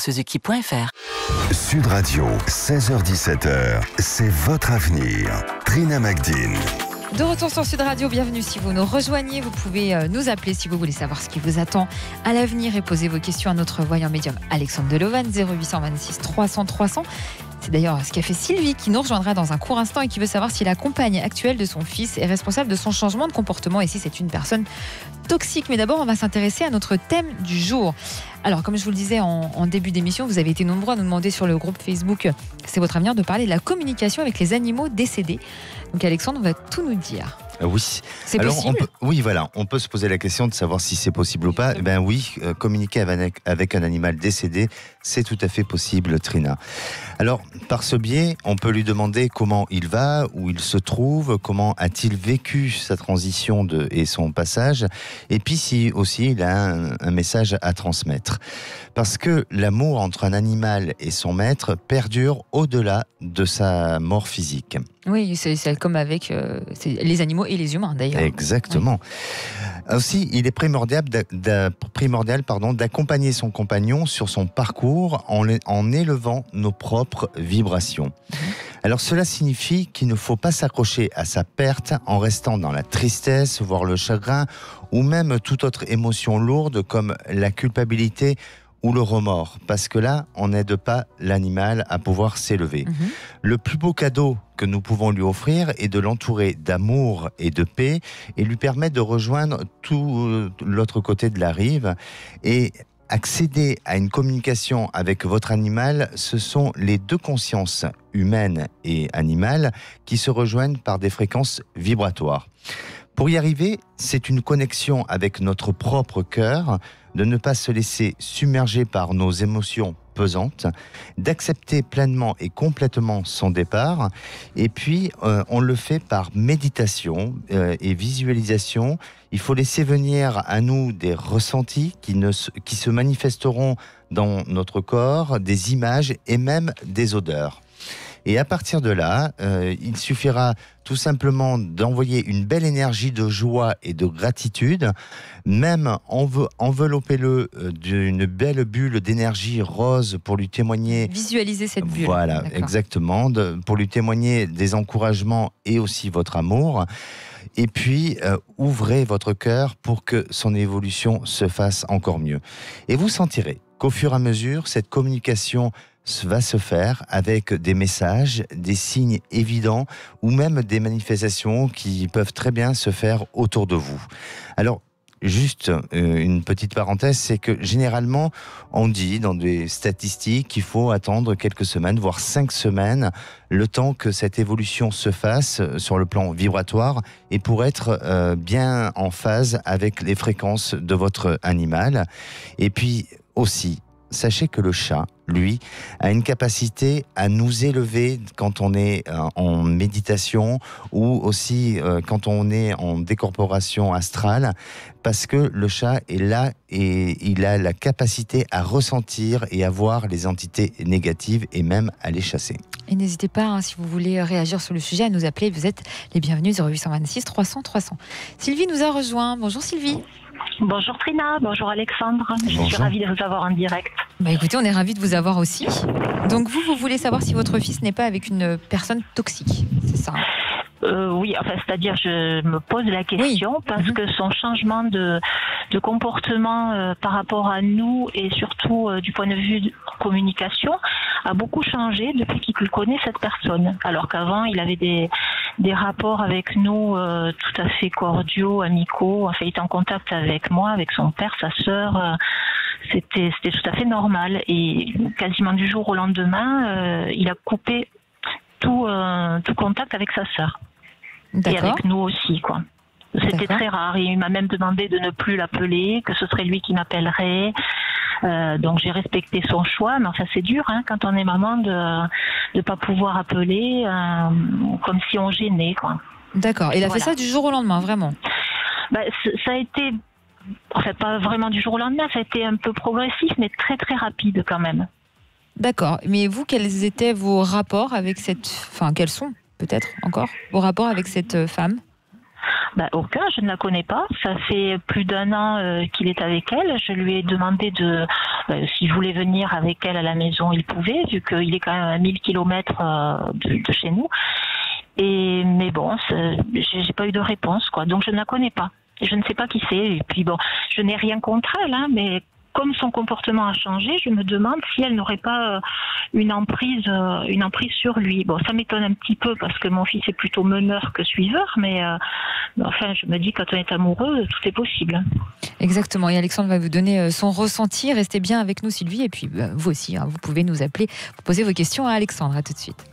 Suzuki.fr. Sud Radio, 16h-17h, c'est votre avenir. Trina Magdine. De retour sur Sud Radio, bienvenue si vous nous rejoignez. Vous pouvez nous appeler si vous voulez savoir ce qui vous attend à l'avenir et poser vos questions à notre voyant médium Alexandre Delovan, 0826 300 300. C'est d'ailleurs ce qu'a fait Sylvie qui nous rejoindra dans un court instant et qui veut savoir si la compagne actuelle de son fils est responsable de son changement de comportement et si c'est une personne toxique. Mais d'abord, on va s'intéresser à notre thème du jour. Alors, comme je vous le disais en début d'émission, vous avez été nombreux à nous demander sur le groupe Facebook C'est votre avenir de parler de la communication avec les animaux décédés. Donc Alexandre va tout nous dire. Oui. C'est Alors, possible ? On peut se poser la question de savoir si c'est possible ou pas. Oui, communiquer avec un animal décédé, c'est tout à fait possible, Trina. Alors, par ce biais, on peut lui demander comment il va, où il se trouve, comment a-t-il vécu sa transition et son passage, et puis si aussi il a un message à transmettre. Parce que l'amour entre un animal et son maître perdure au-delà de sa mort physique. Oui, c'est comme avec les animaux et les humains d'ailleurs. Exactement. Oui. Aussi, il est primordial d'accompagner son compagnon sur son parcours en élevant nos propres vibrations. Alors cela signifie qu'il ne faut pas s'accrocher à sa perte en restant dans la tristesse, voire le chagrin, ou même toute autre émotion lourde comme la culpabilité ou le remords, parce que là, on n'aide pas l'animal à pouvoir s'élever. Le plus beau cadeau que nous pouvons lui offrir est de l'entourer d'amour et de paix et lui permettre de rejoindre tout l'autre côté de la rive. Et accéder à une communication avec votre animal, ce sont les deux consciences, humaines et animales, qui se rejoignent par des fréquences vibratoires. Pour y arriver, c'est une connexion avec notre propre cœur, de ne pas se laisser submerger par nos émotions pesantes, d'accepter pleinement et complètement son départ. Et puis, on le fait par méditation et visualisation. Il faut laisser venir à nous des ressentis qui se manifesteront dans notre corps, des images et même des odeurs. Et à partir de là, il suffira tout simplement d'envoyer une belle énergie de joie et de gratitude. Même enveloppez-le d'une belle bulle d'énergie rose pour lui témoigner... Visualiser cette bulle. Voilà, d'accord. Exactement. Pour lui témoigner des encouragements et aussi votre amour. Et puis, ouvrez votre cœur pour que son évolution se fasse encore mieux. Et vous sentirez qu'au fur et à mesure, cette communication va se faire avec des messages, des signes évidents ou même des manifestations qui peuvent très bien se faire autour de vous. Alors, juste une petite parenthèse, c'est que généralement, on dit dans des statistiques qu'il faut attendre quelques semaines, voire 5 semaines, le temps que cette évolution se fasse sur le plan vibratoire et pour être bien en phase avec les fréquences de votre animal. Et puis aussi, sachez que le chat, lui, a une capacité à nous élever quand on est en méditation ou aussi quand on est en décorporation astrale, parce que le chat est là et il a la capacité à ressentir et à voir les entités négatives et même à les chasser. Et n'hésitez pas, si vous voulez réagir sur le sujet, à nous appeler. Vous êtes les bienvenus, 0826 300 300. Sylvie nous a rejoint. Bonjour Sylvie. Bonjour Trina, bonjour Alexandre. Bonjour. Je suis ravie de vous avoir en direct. Écoutez, on est ravis de vous avoir aussi. Donc vous voulez savoir si votre fils n'est pas avec une personne toxique, c'est ça ? Oui, c'est-à-dire je me pose la question parce que son changement de comportement par rapport à nous et surtout du point de vue de communication a beaucoup changé depuis qu'il connaît cette personne. Alors qu'avant, il avait des rapports avec nous tout à fait cordiaux, amicaux. Enfin, il était en contact avec moi, avec son père, sa sœur. C'était tout à fait normal. Et quasiment du jour au lendemain, il a coupé tout contact avec sa sœur. D'accord. Et avec nous aussi, quoi. C'était D'accord. très rare. Il m'a même demandé de ne plus l'appeler, que ce serait lui qui m'appellerait. Donc j'ai respecté son choix, mais enfin c'est dur quand on est maman de pas pouvoir appeler, comme si on gênait, quoi. D'accord. Il a fait ça du jour au lendemain, vraiment ? Ça a été, enfin pas vraiment du jour au lendemain, ça a été un peu progressif, mais très très rapide quand même. D'accord. Mais vous, quels étaient vos rapports avec quels sont peut-être encore vos rapports avec cette femme ? Aucun, je ne la connais pas. Ça fait plus d'1 an qu'il est avec elle. Je lui ai demandé s'il voulait venir avec elle à la maison, il pouvait, vu qu'il est quand même à 1000 km de chez nous. Mais bon, j'ai pas eu de réponse, quoi. Donc je ne la connais pas. Je ne sais pas qui c'est. Et puis bon, je n'ai rien contre elle, hein, mais comme son comportement a changé, je me demande si elle n'aurait pas une emprise sur lui. Bon, ça m'étonne un petit peu parce que mon fils est plutôt meneur que suiveur, mais enfin, je me dis quand on est amoureux, tout est possible. Exactement. Et Alexandre va vous donner son ressenti. Restez bien avec nous, Sylvie. Et puis vous aussi, hein, vous pouvez nous appeler, vous poser vos questions à Alexandre. À tout de suite.